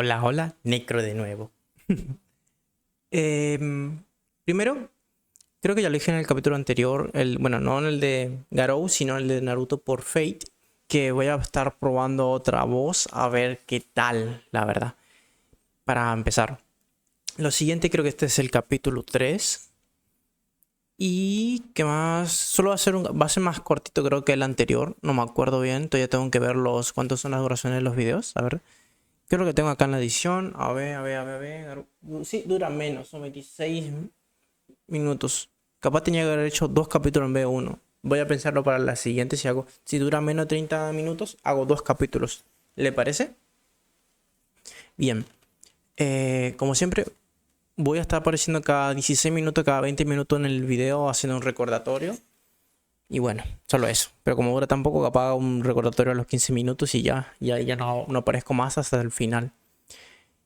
Hola, hola, Necro de nuevo. Primero, creo que ya lo dije en el capítulo anterior, bueno, no en el de Garou, sino en el de Naruto por Fate, que voy a estar probando otra voz a ver qué tal, la verdad. Para empezar, lo siguiente creo que este es el capítulo 3. Y qué más, solo va a ser más cortito creo que el anterior, no me acuerdo bien, todavía tengo que ver cuántos son las duraciones de los videos, a ver. Creo que tengo acá en la edición. A ver. Sí, dura menos, son 26 minutos. Capaz tenía que haber hecho dos capítulos en vez de uno. Voy a pensarlo para la siguiente. Si dura menos de 30 minutos, hago dos capítulos. ¿Le parece? Bien. Como siempre, voy a estar apareciendo cada 16 minutos, cada 20 minutos en el video haciendo un recordatorio. Y bueno, solo eso. Pero como dura tampoco, capaz hago un recordatorio a los 15 minutos y ya no aparezco más hasta el final.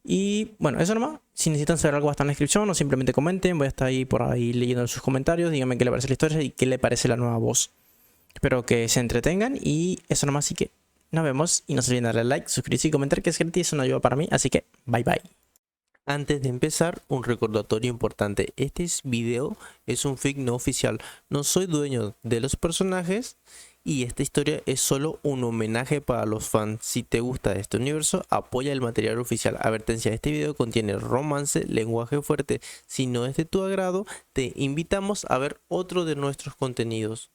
Y bueno, eso nomás. Si necesitan saber algo, está en la descripción o simplemente comenten. Voy a estar ahí por ahí leyendo sus comentarios. Díganme qué le parece la historia y qué le parece la nueva voz. Espero que se entretengan y eso nomás. Así que nos vemos y no se olviden darle like, suscribirse y comentar, que es gratis, es una ayuda para mí. Así que bye bye. Antes de empezar, un recordatorio importante. Este video es un fic no oficial. No soy dueño de los personajes y esta historia es solo un homenaje para los fans. Si te gusta este universo, apoya el material oficial. Advertencia, este video contiene romance, lenguaje fuerte. Si no es de tu agrado, te invitamos a ver otro de nuestros contenidos.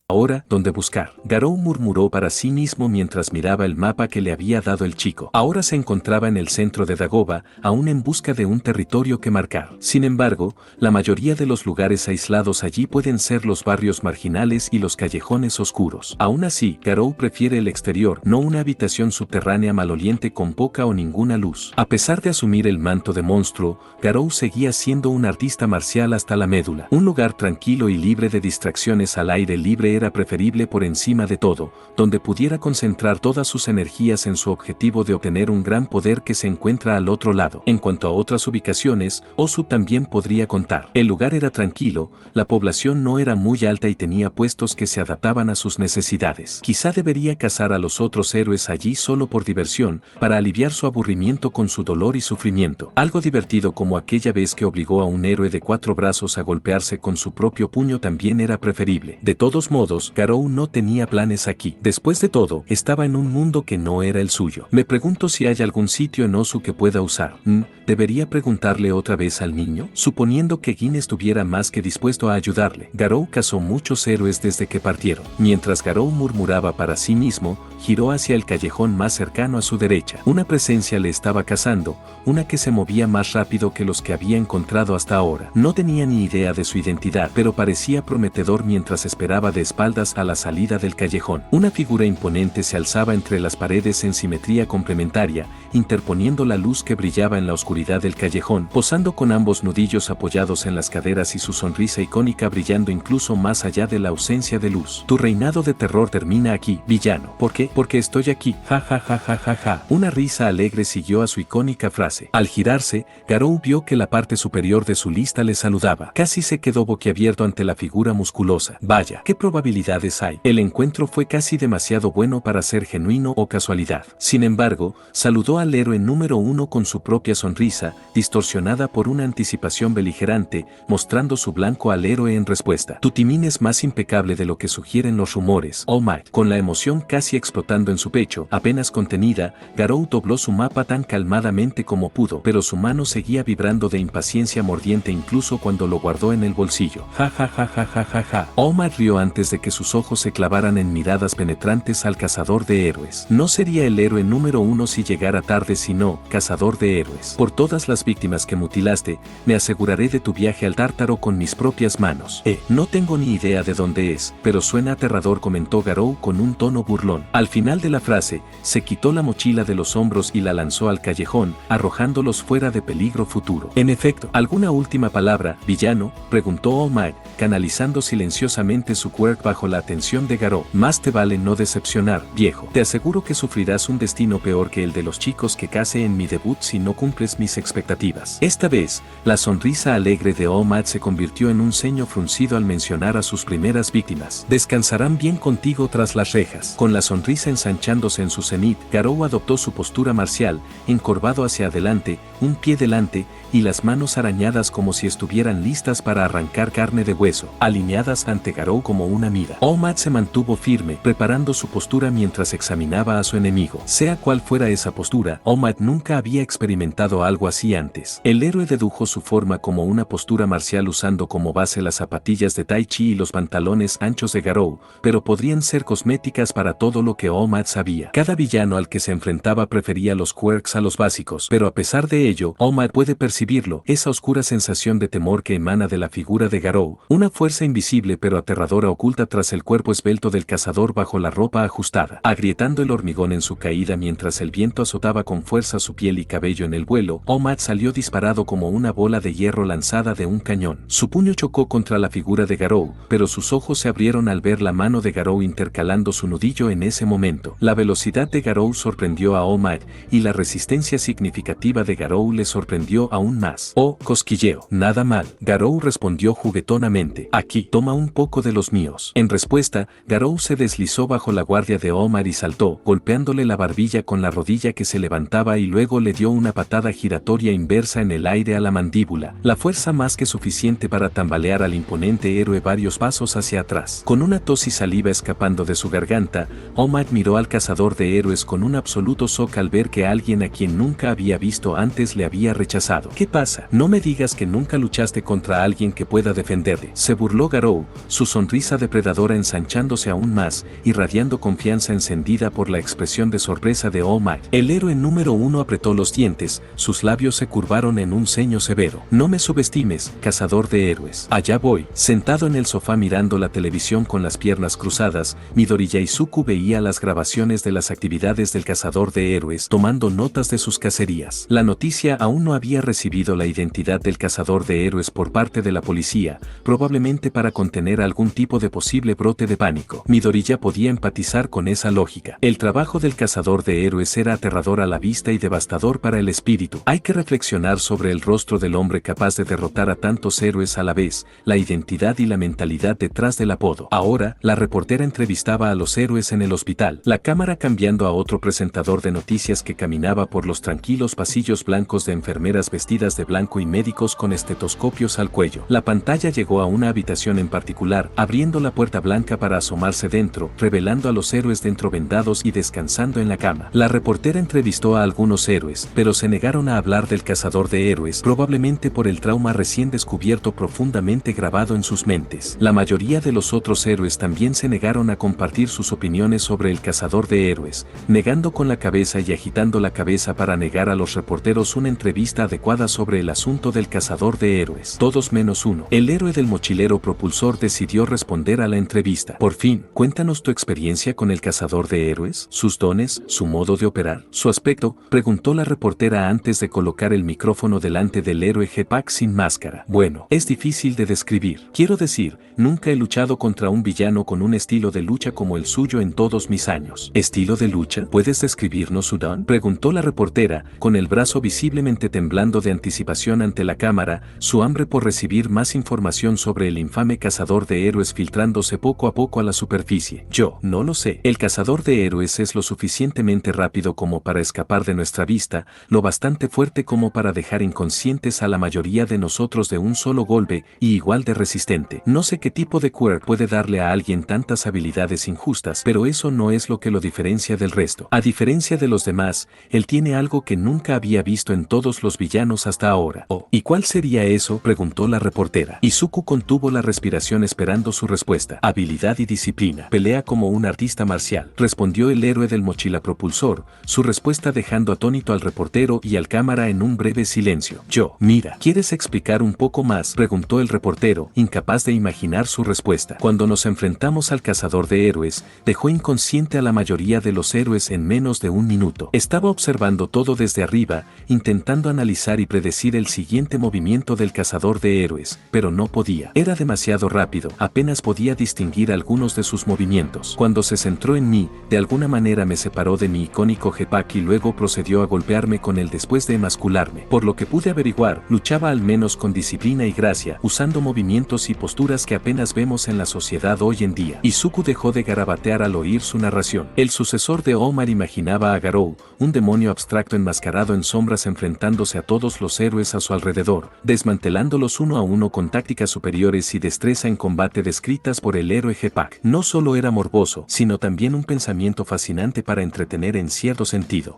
Ahora, ¿dónde buscar? Garou murmuró para sí mismo mientras miraba el mapa que le había dado el chico. Ahora se encontraba en el centro de Dagoba, aún en busca de un territorio que marcar. Sin embargo, la mayoría de los lugares aislados allí pueden ser los barrios marginales y los callejones oscuros. Aún así, Garou prefiere el exterior, no una habitación subterránea maloliente con poca o ninguna luz. A pesar de asumir el manto de monstruo, Garou seguía siendo un artista marcial hasta la médula. Un lugar tranquilo y libre de distracciones al aire libre era preferible por encima de todo, donde pudiera concentrar todas sus energías en su objetivo de obtener un gran poder que se encuentra al otro lado. En cuanto a otras ubicaciones, Osu también podría contar. El lugar era tranquilo, la población no era muy alta y tenía puestos que se adaptaban a sus necesidades. Quizá debería cazar a los otros héroes allí solo por diversión, para aliviar su aburrimiento con su dolor y sufrimiento. Algo divertido como aquella vez que obligó a un héroe de 4 brazos a golpearse con su propio puño también era preferible. De todos modos, Garou no tenía planes aquí. Después de todo, estaba en un mundo que no era el suyo. Me pregunto si hay algún sitio en Osu que pueda usar. ¿Debería preguntarle otra vez al niño? Suponiendo que Gin estuviera más que dispuesto a ayudarle. Garou cazó muchos héroes desde que partieron. Mientras Garou murmuraba para sí mismo, giró hacia el callejón más cercano a su derecha. Una presencia le estaba cazando, una que se movía más rápido que los que había encontrado hasta ahora. No tenía ni idea de su identidad, pero parecía prometedor mientras esperaba de espaldas a la salida del callejón. Una figura imponente se alzaba entre las paredes en simetría complementaria, interponiendo la luz que brillaba en la oscuridad del callejón, posando con ambos nudillos apoyados en las caderas y su sonrisa icónica brillando incluso más allá de la ausencia de luz. Tu reinado de terror termina aquí, villano. ¿Por qué? Porque estoy aquí. Ja ja ja ja ja ja. Una risa alegre siguió a su icónica frase. Al girarse, Garou vio que la parte superior de su lista le saludaba. Casi se quedó boquiabierto ante la figura musculosa. Vaya, ¿qué probabilidades hay? El encuentro fue casi demasiado bueno para ser genuino o casualidad. Sin embargo, saludó al héroe número 1 con su propia sonrisa, distorsionada por una anticipación beligerante, mostrando su blanco al héroe en respuesta. Tu timín es más impecable de lo que sugieren los rumores, All Might. Con la emoción casi explotando en su pecho, apenas contenida, Garou dobló su mapa tan calmadamente como pudo, pero su mano seguía vibrando de impaciencia mordiente incluso cuando lo guardó en el bolsillo. Ja ja ja ja ja ja ja. All Might rió antes de que sus ojos se clavaran en miradas penetrantes al cazador de héroes. No sería el héroe número 1 si llegara tarde, sino cazador de héroes. Por todas las víctimas que mutilaste, me aseguraré de tu viaje al Tártaro con mis propias manos. No tengo ni idea de dónde es, pero suena aterrador, comentó Garou con un tono burlón. Al final de la frase, se quitó la mochila de los hombros y la lanzó al callejón, arrojándolos fuera de peligro futuro. En efecto, ¿alguna última palabra, villano?, preguntó All Might, canalizando silenciosamente su quirk bajo la atención de Garou. Más te vale no decepcionar, viejo. Te aseguro que sufrirás un destino peor que el de los chicos que casé en mi debut si no cumples mis expectativas. Esta vez, la sonrisa alegre de All-Might se convirtió en un ceño fruncido al mencionar a sus primeras víctimas. Descansarán bien contigo tras las rejas. Con la sonrisa ensanchándose en su cenit, Garou adoptó su postura marcial, encorvado hacia adelante, un pie delante, y las manos arañadas como si estuvieran listas para arrancar carne de hueso, alineadas ante Garou como una mira. All-Might se mantuvo firme, preparando su postura mientras examinaba a su enemigo. Sea cual fuera esa postura, All-Might nunca había experimentado algo así antes. El héroe dedujo su forma como una postura marcial usando como base las zapatillas de Tai Chi y los pantalones anchos de Garou, pero podrían ser cosméticas para todo lo que All-Might sabía. Cada villano al que se enfrentaba prefería los quirks a los básicos, pero a pesar de ello, All-Might puede percibirlo, esa oscura sensación de temor que emana de la figura de Garou, una fuerza invisible pero aterradora oculta tras el cuerpo esbelto del cazador bajo la ropa ajustada, agrietando el hormigón en su caída mientras el viento azotaba con fuerza su piel y cabello en el vuelo. All-Might salió disparado como una bola de hierro lanzada de un cañón. Su puño chocó contra la figura de Garou, pero sus ojos se abrieron al ver la mano de Garou intercalando su nudillo en ese momento. La velocidad de Garou sorprendió a All-Might, y la resistencia significativa de Garou le sorprendió aún más. Oh, cosquilleo. Nada mal. Garou respondió juguetonamente. Aquí, toma un poco de los míos. En respuesta, Garou se deslizó bajo la guardia de All-Might y saltó, golpeándole la barbilla con la rodilla que se levantaba y luego le dio una patada giratoria inversa en el aire a la mandíbula, la fuerza más que suficiente para tambalear al imponente héroe varios pasos hacia atrás. Con una tos y saliva escapando de su garganta, All-Might miró al cazador de héroes con un absoluto shock al ver que alguien a quien nunca había visto antes le había rechazado. ¿Qué pasa? No me digas que nunca luchaste contra alguien que pueda defenderte. Se burló Garou, su sonrisa depredadora ensanchándose aún más, irradiando confianza encendida por la expresión de sorpresa de All-Might. El héroe número 1 apretó los dientes, sus labios se curvaron en un ceño severo. No me subestimes, cazador de héroes. Allá voy. Sentado en el sofá mirando la televisión con las piernas cruzadas, Midori Yaisuku veía las grabaciones de las actividades del cazador de héroes, tomando notas de sus cacerías. La noticia aún no había recibido la identidad del cazador de héroes por parte de la policía, probablemente para contener algún tipo de posible brote de pánico. Midori ya podía empatizar con esa lógica. El trabajo del cazador de héroes era aterrador a la vista y devastador para el espíritu. Hay que reflexionar sobre el rostro del hombre capaz de derrotar a tantos héroes a la vez, la identidad y la mentalidad detrás del apodo. Ahora, la reportera entrevistaba a los héroes en el hospital, la cámara cambiando a otro presentador de noticias que caminaba por los tranquilos pasillos blancos de enfermeras vestidas de blanco y médicos con estetoscopios al cuello. La pantalla llegó a una habitación en particular, abriendo la puerta blanca para asomarse dentro, revelando a los héroes dentro vendados y descansando en la cama. La reportera entrevistó a algunos héroes, pero se negaron a hablar del cazador de héroes, probablemente por el trauma recién descubierto profundamente grabado en sus mentes. La mayoría de los otros héroes también se negaron a compartir sus opiniones sobre el cazador de héroes, negando con la cabeza y agitando la cabeza para negar a los reporteros una entrevista adecuada sobre el asunto del cazador de héroes. Todos menos uno. El héroe del mochilero propulsor decidió responder a la entrevista. Por fin, cuéntanos tu experiencia con el cazador de héroes, sus dones, su modo de operar, su aspecto, preguntó la reportera antes de colocar el micrófono delante del héroe Jetpack sin máscara. Bueno, es difícil de describir. Quiero decir, nunca he luchado contra un villano con un estilo de lucha como el suyo en todos mis años. ¿Estilo de lucha? ¿Puedes describirnos su don? Preguntó la reportera, con el brazo visiblemente temblando de anticipación ante la cámara, su hambre por recibir más información sobre el infame cazador de héroes filtrándose poco a poco a la superficie. Yo, no lo sé. El cazador de héroes es lo suficientemente rápido como para escapar de nuestra vista, lo bastante fuerte como para dejar inconscientes a la mayoría de nosotros de un solo golpe, y igual de resistente. No sé qué tipo de quirk puede darle a alguien tantas habilidades injustas, pero eso no es lo que lo diferencia del resto. A diferencia de los demás, él tiene algo que nunca había visto en todos los villanos hasta ahora. Oh, ¿y cuál sería eso?, preguntó la reportera. Izuku contuvo la respiración esperando su respuesta. Habilidad y disciplina. Pelea como un artista marcial, respondió el héroe del mochila propulsor, su respuesta dejando atónito al reportero y al cámara en un breve silencio. Yo, mira, ¿quieres explicar un poco más?, preguntó el reportero, incapaz de imaginar su respuesta. Cuando nos enfrentamos al cazador de héroes, dejó inconsciente a la mayoría de los héroes en menos de un minuto. Estaba observando todo desde arriba, intentando analizar y predecir el siguiente movimiento del cazador de héroes, pero no podía. Era demasiado rápido, apenas podía podía distinguir algunos de sus movimientos. Cuando se centró en mí, de alguna manera me separó de mi icónico jetpack y luego procedió a golpearme con él después de emascularme. Por lo que pude averiguar, luchaba al menos con disciplina y gracia, usando movimientos y posturas que apenas vemos en la sociedad hoy en día. Izuku dejó de garabatear al oír su narración. El sucesor de Omar imaginaba a Garou, un demonio abstracto enmascarado en sombras enfrentándose a todos los héroes a su alrededor, desmantelándolos uno a uno con tácticas superiores y destreza en combate descritas por el héroe Jetpack. No solo era morboso, sino también un pensamiento fascinante para entretener en cierto sentido.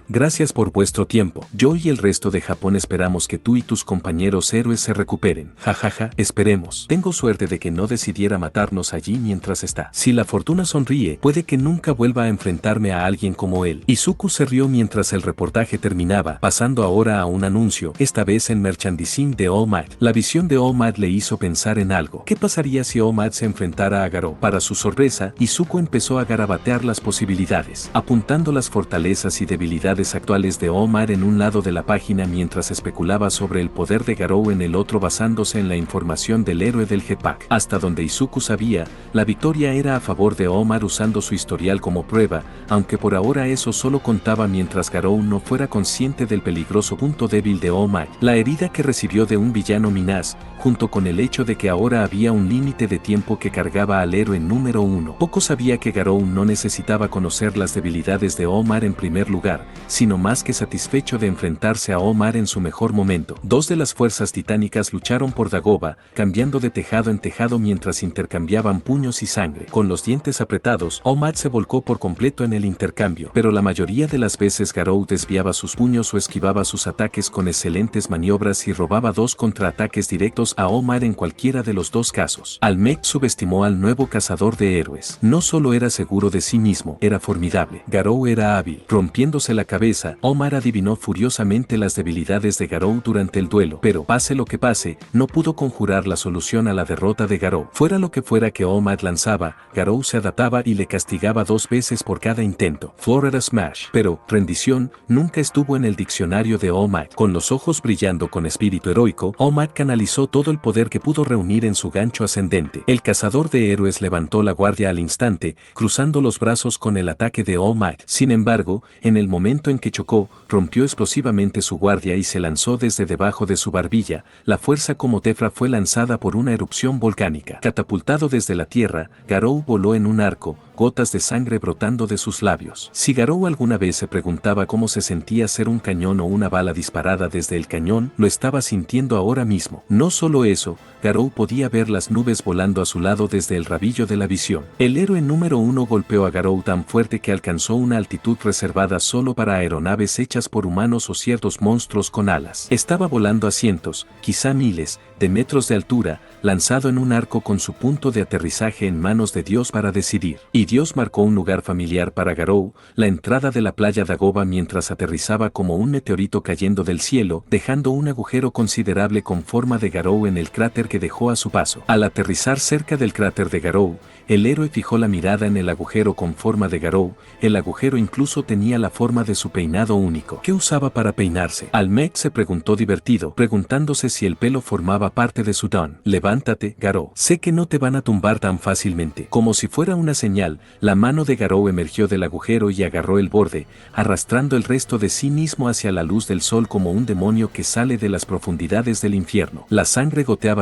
Gracias por vuestro tiempo. Yo y el resto de Japón esperamos que tú y tus compañeros héroes se recuperen. Jajaja, esperemos. Tengo suerte de que no decidiera matarnos allí mientras está. Si la fortuna sonríe, puede que nunca vuelva a enfrentarme a alguien como él. Izuku se rió mientras el reportaje terminaba, pasando ahora a un anuncio, esta vez en merchandising de All Might. La visión de All Might le hizo pensar en algo. ¿Qué pasaría si All Might se enfrentara a Garou? Para su sorpresa, Izuku empezó a garabatear las posibilidades, apuntando las fortalezas y debilidades actuales de All Might en un lado de la página mientras especulaba sobre el poder de Garou en el otro basándose en la información del héroe del Jetpack. Hasta donde Izuku sabía, la victoria era a favor de Omar usando su historial como prueba, aunque por ahora eso solo contaba mientras Garou no fuera consciente del peligroso punto débil de Omar, la herida que recibió de un villano Minaz, junto con el hecho de que ahora había un límite de tiempo que cargaba al héroe número 1. Poco sabía que Garou no necesitaba conocer las debilidades de Omar en primer lugar, sino más que satisfecho de enfrentarse a Omar en su mejor momento. Dos de las fuerzas titánicas lucharon por Dagoba, cambiando de tejado en tejado mientras intercambiaban puños y sangre. Con los dientes apretados, Omar se volcó por completo en el intercambio, pero la mayoría de las veces Garou desviaba sus puños o esquivaba sus ataques con excelentes maniobras y robaba dos contraataques directos a Omar en cualquiera de los dos casos. Almec subestimó al nuevo cazador de héroes. No solo era seguro de sí mismo, era formidable. Garou era hábil. Rompiéndose la cabeza, Omar adivinó furiosamente las debilidades de Garou durante el duelo, pero pase lo que pase, no pudo conjurar la solución a la derrota de Garou. Fuera lo que fuera que Omar lanzaba, Garou se adaptaba y le castigaba 2 veces por cada intento. Florida Smash. Pero, rendición, nunca estuvo en el diccionario de Omar. Con los ojos brillando con espíritu heroico, Omar canalizó todo el poder que pudo reunir en su gancho ascendente. El cazador de héroes levantó la guardia al instante, cruzando los brazos con el ataque de Omar. Sin embargo, en el momento en que chocó, rompió explosivamente su guardia y se lanzó desde debajo de su barbilla. La fuerza como tefra fue lanzada por una erupción volcánica. Catapultado desde la tierra, Garou voló en un arco, gotas de sangre brotando de sus labios. Si Garou alguna vez se preguntaba cómo se sentía ser un cañón o una bala disparada desde el cañón, lo estaba sintiendo ahora mismo. No solo eso, Garou podía ver las nubes volando a su lado desde el rabillo de la visión. El héroe número 1 golpeó a Garou tan fuerte que alcanzó una altitud reservada solo para aeronaves hechas por humanos o ciertos monstruos con alas. Estaba volando a cientos, quizá miles, de metros de altura, lanzado en un arco con su punto de aterrizaje en manos de Dios para decidir. Y Dios marcó un lugar familiar para Garou, la entrada de la playa Dagoba mientras aterrizaba como un meteorito cayendo del cielo, dejando un agujero considerable con forma de Garou en el cráter que dejó a su paso. Al aterrizar cerca del cráter de Garou, el héroe fijó la mirada en el agujero con forma de Garou. El agujero incluso tenía la forma de su peinado único. ¿Qué usaba para peinarse? Almec se preguntó divertido, preguntándose si el pelo formaba parte de su don. Levántate, Garou. Sé que no te van a tumbar tan fácilmente. Como si fuera una señal, la mano de Garou emergió del agujero y agarró el borde, arrastrando el resto de sí mismo hacia la luz del sol como un demonio que sale de las profundidades del infierno. La sangre goteaba.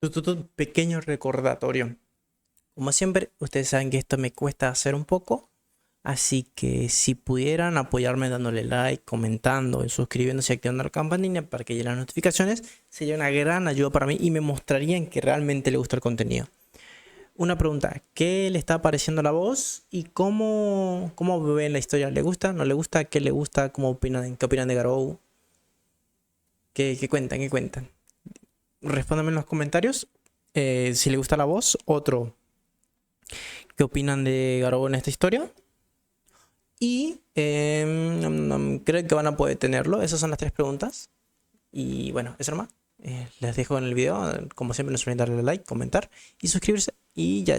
Un pequeño recordatorio. Como siempre, ustedes saben que esto me cuesta hacer un poco, así que si pudieran apoyarme dándole like, comentando, suscribiéndose y activando la campanita para que lleguen las notificaciones, sería una gran ayuda para mí y me mostrarían que realmente le gusta el contenido. Una pregunta, ¿qué le está pareciendo la voz y cómo ven la historia? ¿Le gusta? ¿No le gusta? ¿Qué le gusta? ¿Cómo opinan? ¿Qué opinan de Garou? ¿Qué cuentan? ¿Qué cuentan? Respóndanme en los comentarios si le gusta la voz. Otro, ¿qué opinan de Garou en esta historia? Y creo que van a poder tenerlo. Esas son las 3 preguntas. Y bueno, eso nomás. Les dejo en el video. Como siempre, no se olviden darle like, comentar y suscribirse. Y ya.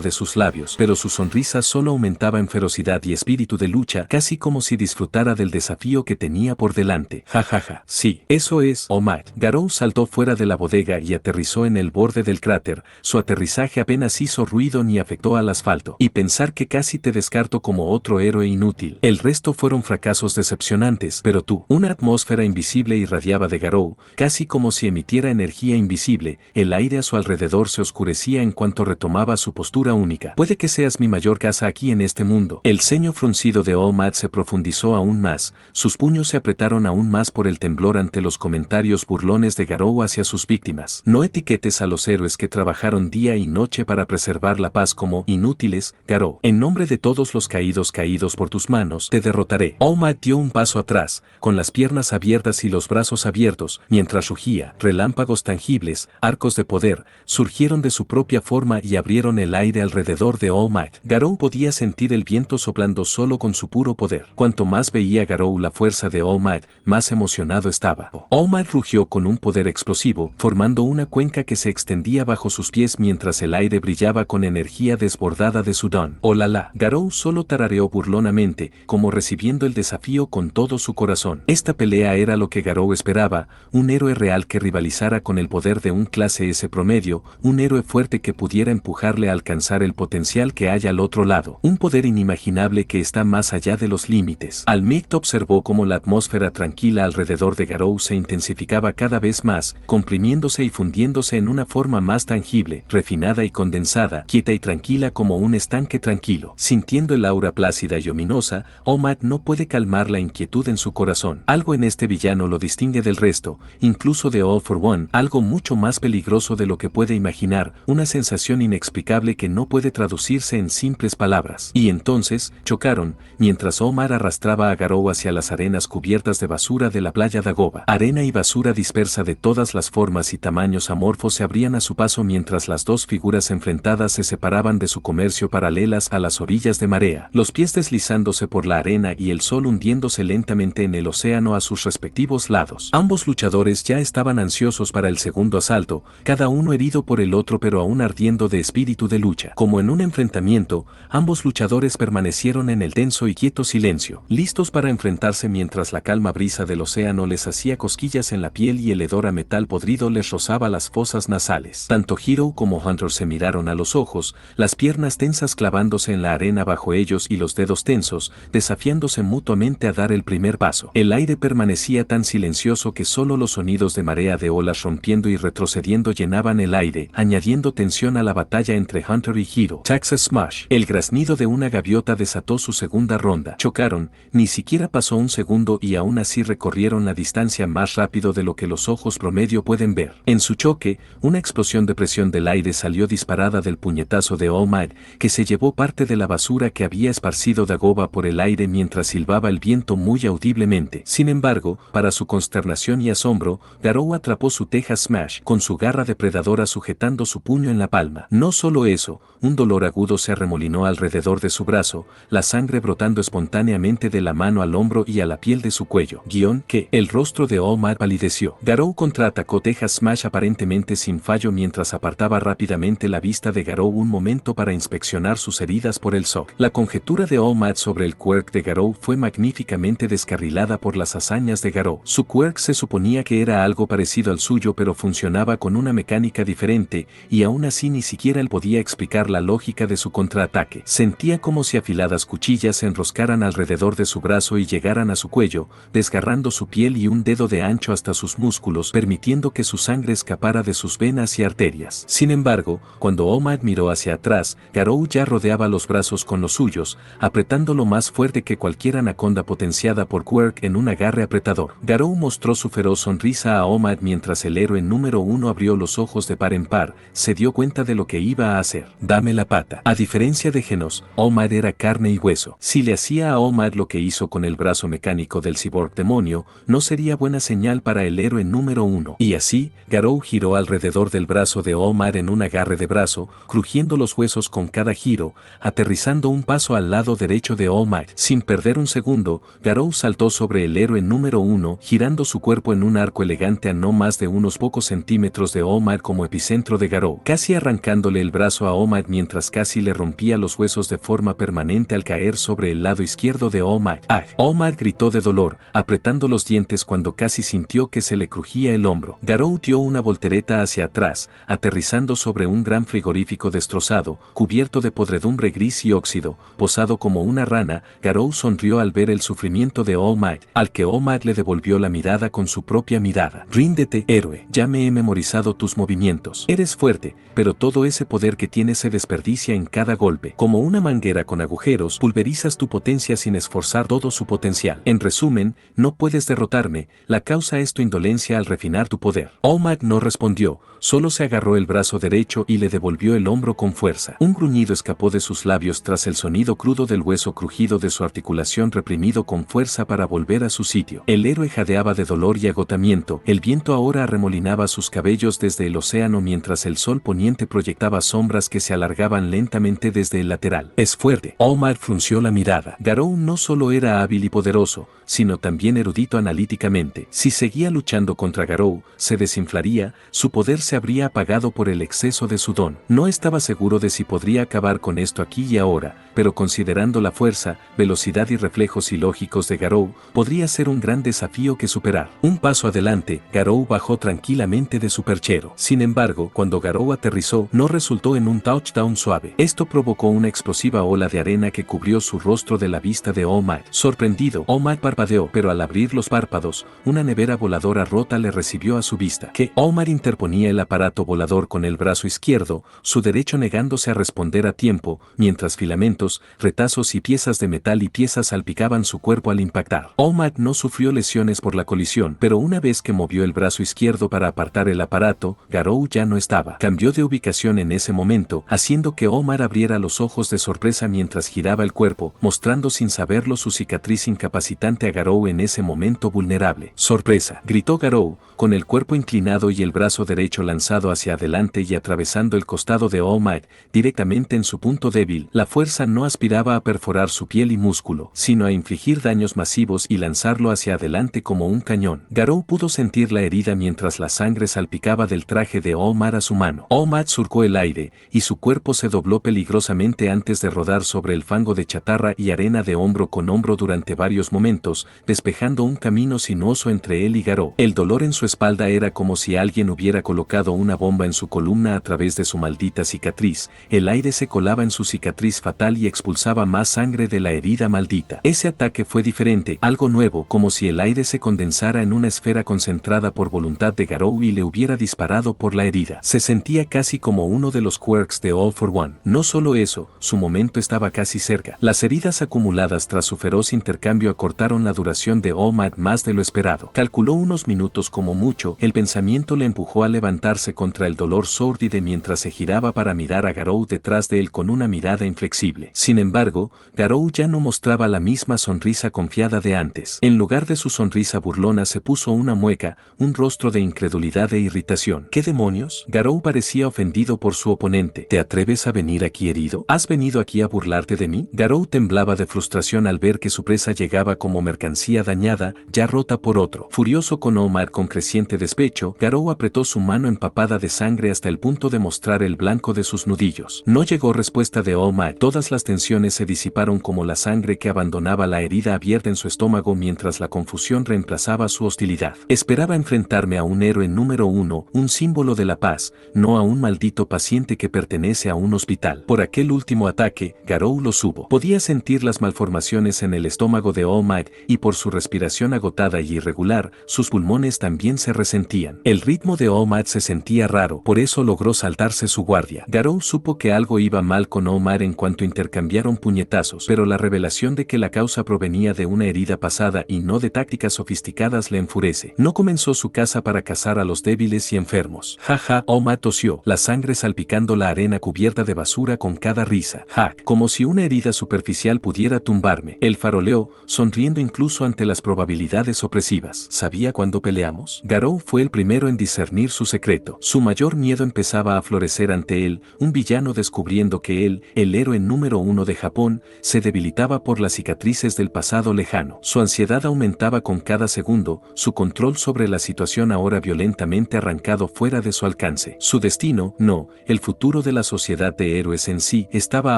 de sus labios, pero su sonrisa solo aumentaba en ferocidad y espíritu de lucha, casi como si disfrutara del desafío que tenía por delante. Ja ja ja. Sí, eso es, All Might. Garou saltó fuera de la bodega y aterrizó en el borde del cráter. Su aterrizaje apenas hizo ruido ni afectó al asfalto. Y pensar que casi te descarto como otro héroe inútil. El resto fueron fracasos decepcionantes, pero tú, una atmósfera invisible irradiaba de Garou, casi como si emitiera energía invisible. El aire a su alrededor se oscurecía en cuanto retomaba su postura única. Puede que seas mi mayor casa aquí en este mundo. El ceño fruncido de All Might se profundizó aún más, sus puños se apretaron aún más por el temblor ante los comentarios burlones de Garou hacia sus víctimas. No etiquetes a los héroes que trabajaron día y noche para preservar la paz como inútiles, Garou. En nombre de todos los caídos por tus manos, te derrotaré. All Might dio un paso atrás, con las piernas abiertas y los brazos abiertos, mientras rugía. Relámpagos tangibles, arcos de poder, surgieron de su propia forma y abrieron el aire alrededor de All Might. Garou podía sentir el viento soplando solo con su puro poder. Cuanto más veía Garou la fuerza de All Might, más emocionado estaba. All Might rugió con un poder explosivo, formando una cuenca que se extendía bajo sus pies mientras el aire brillaba con energía desbordada de su don. Oh la la. Garou solo tarareó burlonamente, como recibiendo el desafío con todo su corazón. Esta pelea era lo que Garou esperaba, un héroe real que rivalizara con el poder de un clase S promedio, un héroe fuerte que pudiera empujarle a alcanzar el potencial que hay al otro lado, un poder inimaginable que está más allá de los límites. Al-Mikt observó cómo la atmósfera tranquila alrededor de Garou se intensificaba cada vez más, comprimiéndose y fundiéndose en una forma más tangible, refinada y condensada, quieta y tranquila como un estanque tranquilo. Sintiendo el aura plácida y ominosa, All Might no puede calmar la inquietud en su corazón. Algo en este villano lo distingue del resto, incluso de All for One, algo mucho más peligroso de lo que puede imaginar, una sensación inexplicable que no puede traducirse en simples palabras. Y entonces, chocaron, mientras Omar arrastraba a Garou hacia las arenas cubiertas de basura de la playa Dagoba. Arena y basura dispersa de todas las formas y tamaños amorfos se abrían a su paso mientras las dos figuras enfrentadas se separaban de su comercio paralelas a las orillas de marea, los pies deslizándose por la arena y el sol hundiéndose lentamente en el océano a sus respectivos lados. Ambos luchadores ya estaban ansiosos para el segundo asalto, cada uno herido por el otro pero aún ardiendo de espíritu de lucha. Como en un enfrentamiento, ambos luchadores permanecieron en el tenso y quieto silencio, listos para enfrentarse mientras la calma brisa del océano les hacía cosquillas en la piel y el hedor a metal podrido les rozaba las fosas nasales. Tanto Hiro como Hunter se miraron a los ojos, las piernas tensas clavándose en la arena bajo ellos y los dedos tensos, desafiándose mutuamente a dar el primer paso. El aire permanecía tan silencioso que solo los sonidos de marea de olas rompiendo y retrocediendo llenaban el aire, añadiendo tensión a la batalla entre Hunter y Hiro. Texas Smash. El graznido de una gaviota desató su segunda ronda. Chocaron, ni siquiera pasó un segundo y aún así recorrieron la distancia más rápido de lo que los ojos promedio pueden ver. En su choque, una explosión de presión del aire salió disparada del puñetazo de All Might, que se llevó parte de la basura que había esparcido Dagoba por el aire mientras silbaba el viento muy audiblemente. Sin embargo, para su consternación y asombro, Garou atrapó su Texas Smash con su garra depredadora sujetando su puño en la palma. No solo eso, un dolor agudo se arremolinó alrededor de su brazo, la sangre brotando espontáneamente de la mano al hombro y a la piel de su cuello. Que el rostro de All Might palideció. Garou contraatacó Texas Smash aparentemente sin fallo mientras apartaba rápidamente la vista de Garou un momento para inspeccionar sus heridas por el shock. La conjetura de All Might sobre el quirk de Garou fue magníficamente descarrilada por las hazañas de Garou. Su quirk se suponía que era algo parecido al suyo pero funcionaba con una mecánica diferente y aún así ni siquiera él podía explicar la lógica de su contraataque. Sentía como si afiladas cuchillas se enroscaran alrededor de su brazo y llegaran a su cuello, desgarrando su piel y un dedo de ancho hasta sus músculos, permitiendo que su sangre escapara de sus venas y arterias. Sin embargo, cuando All Might miró hacia atrás, Garou ya rodeaba los brazos con los suyos, apretándolo más fuerte que cualquier anaconda potenciada por quirk en un agarre apretador. Garou mostró su feroz sonrisa a All Might mientras el héroe número uno abrió los ojos de par en par, se dio cuenta de lo que iba a hacer. Dame la pata. A diferencia de Genos, All Might era carne y hueso. Si le hacía a All Might lo que hizo con el brazo mecánico del cyborg demonio, no sería buena señal para el héroe número uno. Y así, Garou giró alrededor del brazo de All Might en un agarre de brazo, crujiendo los huesos con cada giro, aterrizando un paso al lado derecho de All Might. Sin perder un segundo, Garou saltó sobre el héroe número uno, girando su cuerpo en un arco elegante a no más de unos pocos centímetros de All Might como epicentro de Garou, casi arrancándole el brazo a All All Might mientras casi le rompía los huesos de forma permanente al caer sobre el lado izquierdo de All Might. ¡Ah! All Might gritó de dolor, apretando los dientes cuando casi sintió que se le crujía el hombro. Garou dio una voltereta hacia atrás, aterrizando sobre un gran frigorífico destrozado, cubierto de podredumbre gris y óxido, posado como una rana. Garou sonrió al ver el sufrimiento de All Might, al que All Might le devolvió la mirada con su propia mirada. Ríndete, héroe, ya me he memorizado tus movimientos. Eres fuerte, pero todo ese poder que tienes se desperdicia en cada golpe. Como una manguera con agujeros, pulverizas tu potencia sin esforzar todo su potencial. En resumen, no puedes derrotarme, la causa es tu indolencia al refinar tu poder. All Might no respondió, solo se agarró el brazo derecho y le devolvió el hombro con fuerza. Un gruñido escapó de sus labios tras el sonido crudo del hueso crujido de su articulación reprimido con fuerza para volver a su sitio. El héroe jadeaba de dolor y agotamiento, el viento ahora arremolinaba sus cabellos desde el océano mientras el sol poniente proyectaba sombras que se alargaban lentamente desde el lateral. Es fuerte. All Might frunció la mirada. Garou no solo era hábil y poderoso, sino también erudito analíticamente. Si seguía luchando contra Garou, se desinflaría, su poder se habría apagado por el exceso de su don. No estaba seguro de si podría acabar con esto aquí y ahora, pero considerando la fuerza, velocidad y reflejos ilógicos de Garou, podría ser un gran desafío que superar. Un paso adelante, Garou bajó tranquilamente de su perchero. Sin embargo, cuando Garou aterrizó, no resultó en un touchdown suave. Esto provocó una explosiva ola de arena que cubrió su rostro de la vista de All Might. Sorprendido, All Might parpadeó, pero al abrir los párpados, una nevera voladora rota le recibió a su vista. ¿Qué? All Might interponía el aparato volador con el brazo izquierdo, su derecho negándose a responder a tiempo, mientras filamentos, retazos y piezas de metal y piezas salpicaban su cuerpo al impactar. All Might no sufrió lesiones por la colisión, pero una vez que movió el brazo izquierdo para apartar el aparato, Garou ya no estaba. Cambió de ubicación en ese momento, haciendo que All Might abriera los ojos de sorpresa mientras giraba el cuerpo, mostrando sin saberlo su cicatriz incapacitante a Garou en ese momento vulnerable. ¡Sorpresa!, gritó Garou, con el cuerpo inclinado y el brazo derecho lanzado hacia adelante y atravesando el costado de All Might, directamente en su punto débil. La fuerza no aspiraba a perforar su piel y músculo, sino a infligir daños masivos y lanzarlo hacia adelante como un cañón. Garou pudo sentir la herida mientras la sangre salpicaba del traje de All Might a su mano. All Might surcó el aire, y su cuerpo se dobló peligrosamente antes de rodar sobre el fango de chatarra y arena de hombro con hombro durante varios momentos, despejando un camino sinuoso entre él y Garou. El dolor en su espalda era como si alguien hubiera colocado una bomba en su columna a través de su maldita cicatriz. El aire se colaba en su cicatriz fatal y expulsaba más sangre de la herida maldita. Ese ataque fue diferente, algo nuevo, como si el aire se condensara en una esfera concentrada por voluntad de Garou y le hubiera disparado por la herida. Se sentía casi como uno de los quirks de All for One. No solo eso, su momento estaba casi cerca. Las heridas acumuladas tras su feroz intercambio acortaron la duración de All Might más de lo esperado. Calculó unos minutos como mucho, el pensamiento le empujó a levantarse contra el dolor sórdido mientras se giraba para mirar a Garou detrás de él con una mirada inflexible. Sin embargo, Garou ya no mostraba la misma sonrisa confiada de antes. En lugar de su sonrisa burlona se puso una mueca, un rostro de incredulidad e irritación. ¿Qué demonios? Garou parecía ofendido por su oponente. ¿Te atreves a venir aquí herido? ¿Has venido aquí a burlarte de mí? Garou temblaba de frustración al ver que su presa llegaba como mercancía dañada, ya rota por otro. Furioso con All Might con creciente despecho, Garou apretó su mano empapada de sangre hasta el punto de mostrar el blanco de sus nudillos. No llegó respuesta de All Might. Todas las tensiones se disiparon como la sangre que abandonaba la herida abierta en su estómago mientras la confusión reemplazaba su hostilidad. Esperaba enfrentarme a un héroe número uno, un símbolo de la paz, no a un maldito paciente que pertenece a un hospital. Por aquel último ataque, Garou lo supo. Podía sentir las malformaciones en el estómago de All Might y por su respiración agotada y irregular, sus pulmones también se resentían. El ritmo de All Might se sentía raro, por eso logró saltarse su guardia. Garou supo que algo iba mal con All Might en cuanto intercambiaron puñetazos, pero la revelación de que la causa provenía de una herida pasada y no de tácticas sofisticadas le enfurece. No comenzó su caza para cazar a los débiles y enfermos. Jaja, All Might tosió, la sangre salpicando la arena cubierta de basura con cada risa. Ja, como si una herida superficial pudiera tumbarme. Él faroleó, sonriendo incluso ante las probabilidades opresivas. ¿Sabía cuándo peleamos? Garou fue el primero en discernir su secreto. Su mayor miedo empezaba a florecer ante él, un villano descubriendo que él, el héroe número 1 de Japón, se debilitaba por las cicatrices del pasado lejano. Su ansiedad aumentaba con cada segundo, su control sobre la situación ahora violentamente arrancado fuera de su alcance. Su destino, no, el futuro de la sociedad de héroes en sí, estaba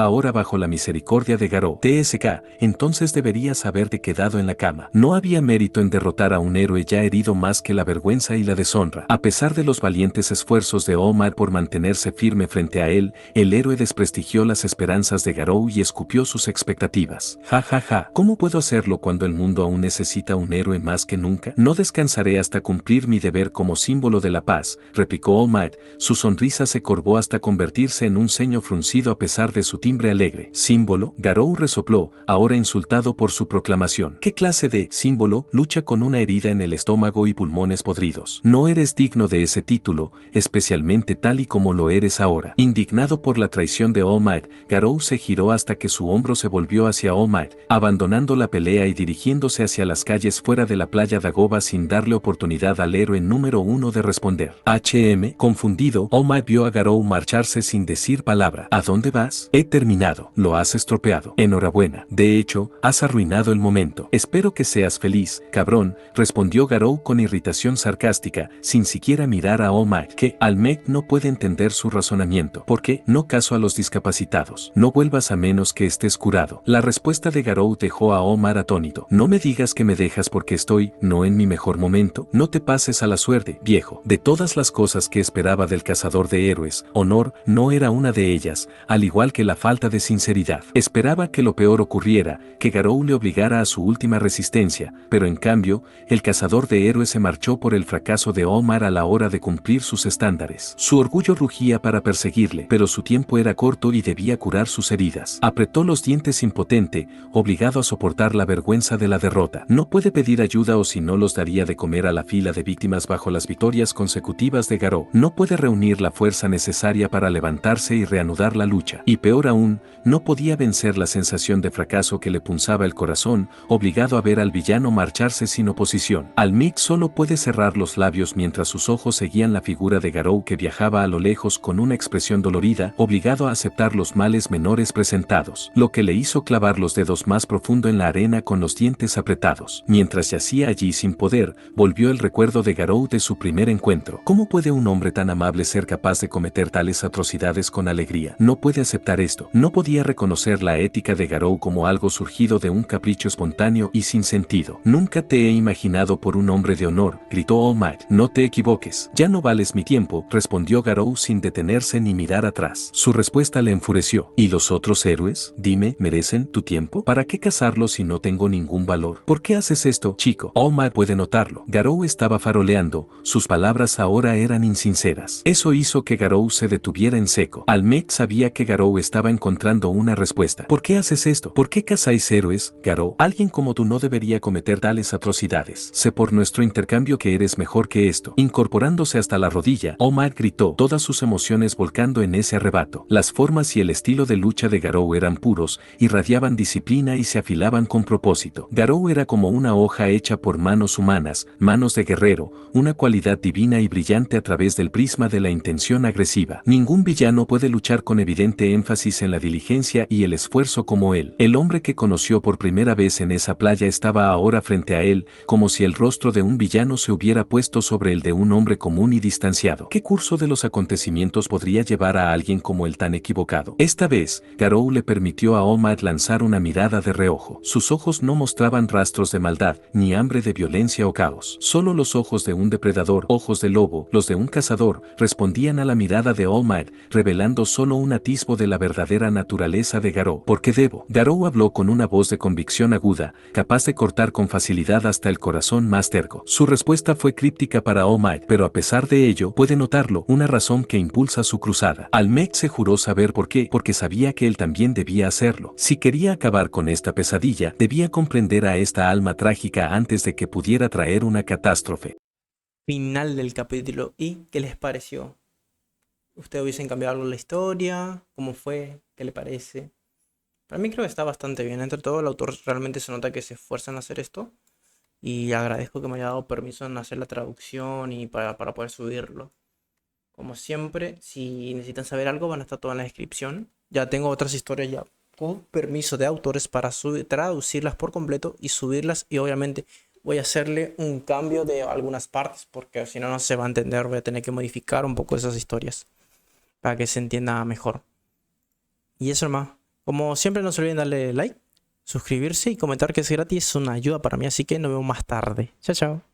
ahora bajo la misericordia de Garou. TSK, entonces deberías haberte quedado en la cama. No había mérito en derrotar a un héroe ya herido más que la vergüenza y la deshonra. A pesar de los valientes esfuerzos de All Might por mantenerse firme frente a él, el héroe desprestigió las esperanzas de Garou y escupió sus expectativas. Ja ja ja, ¿cómo puedo hacerlo cuando el mundo aún necesita un héroe más que nunca? No descansaré hasta cumplir mi deber como símbolo de la paz, replicó All Might. Su sonrisa se corvó hasta convertirse en un ceño fruncido a pesar de su timbre alegre. ¿Símbolo? Garou resopló, ahora insultado por su proclamación. ¿Qué clase de símbolo lucha con una herida en el estómago y pulmones podridos? No eres digno de ese título, especialmente tal y como lo eres ahora. Indignado por la traición de All Might, Garou se giró hasta que su hombro se volvió hacia All Might, abandonando la pelea y dirigiéndose hacia las calles fuera de la playa Dagoba sin darle oportunidad al héroe número 1 de responder. Confundido, All Might vio a Garou marcharse sin decir palabra. ¿A dónde vas? He terminado. Lo has estropeado. Enhorabuena. De hecho, has arruinado el momento. Espero que seas feliz, cabrón, respondió Garou con irritación sarcástica, sin siquiera mirar a All Might. Que Almec no puede entender su razonamiento. ¿Por qué? No caso a los discapacitados. No vuelvas a menos que estés curado. La respuesta de Garou dejó a Omar atónito. No me digas que me dejas porque estoy, no en mi mejor momento. No te pases a la suerte, viejo. De todas las cosas que esperaba del cazador de héroes, honor no era una de ellas, al igual que la falta de sinceridad. Esperaba que lo peor ocurriera, que Garou le obligara a su última resistencia, pero en cambio, el cazador de héroes se marchó por el fracaso de Omar a la hora de cumplir sus estándares. Su orgullo rugía para perseguirle, pero su tiempo era corto y debía curar sus heridas. Apretó los dientes impotente, obligado a soportar la vergüenza de la derrota. No puede pedir ayuda o si no los daría de comer a la fila de víctimas bajo las victorias consecutivas de Garou. No puede reunir la fuerza necesaria para levantarse y reanudar la lucha. Y peor aún, no podía vencer la sensación de fracaso que le punzaba el corazón, obligado a ver al villano marcharse sin oposición. Almec solo puede cerrar los labios mientras sus ojos seguían la figura de Garou que viajaba a lo lejos con una expresión dolorida, obligado a aceptar los males menores presentados, lo que le hizo clavar los dedos más profundo en la arena con los dientes apretados. Mientras yacía allí sin poder, volvió el recuerdo de Garou de su primer encuentro. ¿Cómo puede un hombre tan amable ser capaz de cometer tales atrocidades con alegría? No puede aceptar esto. No podía reconocer la ética de Garou como algo surgido de un capricho espontáneo y sin sentido. Nunca te he imaginado por un hombre de honor, gritó All Might. No te equivoques. Ya no vales mi tiempo, respondió Garou sin detenerse ni mirar atrás. Su respuesta le enfureció. ¿Y los otros héroes? Dime, ¿merecen tu tiempo? ¿Para qué cazarlos si no tengo ningún valor? ¿Por qué haces esto, chico? All Might puede notarlo. Garou estaba faroleando, sus palabras ahora eran insinceras. Eso hizo que Garou se detuviera en seco. Almec sabía que Garou estaba encontrando una respuesta. ¿Por qué haces esto? ¿Por qué cazáis héroes, Garou? Alguien como tú no debería cometer tales atrocidades. Sé por nuestro intercambio que eres mejor que esto. Incorporándose hasta la rodilla, All Might gritó, todas sus emociones volcando en ese arrebato. Las formas y el estilo de lucha de Garou eran puros, irradiaban disciplina y se afilaban con propósito. Garou era como una hoja hecha por manos humanas, manos de guerrero, una cualidad divina y brillante a través del prisma de la intención agresiva. Ningún villano puede luchar con evidente énfasis en la diligencia y el esfuerzo como él. El hombre que conoció por primera vez en esa playa estaba ahora frente a él, como si el rostro de un villano se hubiera puesto sobre el de un hombre común y distanciado. ¿Qué curso de los acontecimientos podría llevar a alguien como él tan equivocado? Esta vez, Garou le permitió a All Might lanzar una mirada de reojo. Sus ojos no mostraban rastros de maldad, ni hambre de violencia o caos. Solo los ojos de un depredador, ojos de lobo, los de un cazador, respondían a la mirada de All Might, revelando solo un atisbo de la verdadera naturaleza de Garou. ¿Por qué debo? Garou habló con una voz de convicción aguda, capaz de cortar con facilidad hasta el corazón más terco. Su respuesta fue críptica para All Might, pero a pesar de ello, puede notarlo, una razón que impulsa su cruzada. Almec se juró saber por qué, porque sabía que él también debía hacerlo. Si quería acabar con esta pesadilla, debía comprender a esta alma trágica antes de que pudiera traer una catástrofe. Final del capítulo. ¿Y qué les pareció? ¿Ustedes hubiesen cambiado algo en la historia? ¿Cómo fue? ¿Qué le parece? Para mí creo que está bastante bien. Entre todo, el autor realmente se nota que se esfuerza en hacer esto. Y agradezco que me haya dado permiso en hacer la traducción y para poder subirlo. Como siempre, si necesitan saber algo, van a estar todo en la descripción. Ya tengo otras historias ya con permiso de autores para traducirlas por completo y subirlas. Y obviamente voy a hacerle un cambio de algunas partes porque si no, no se va a entender. Voy a tener que modificar un poco esas historias para que se entienda mejor. Y eso nomás. Como siempre, no se olviden darle like, suscribirse y comentar que es gratis. Es una ayuda para mí, así que nos vemos más tarde. Chao, chao.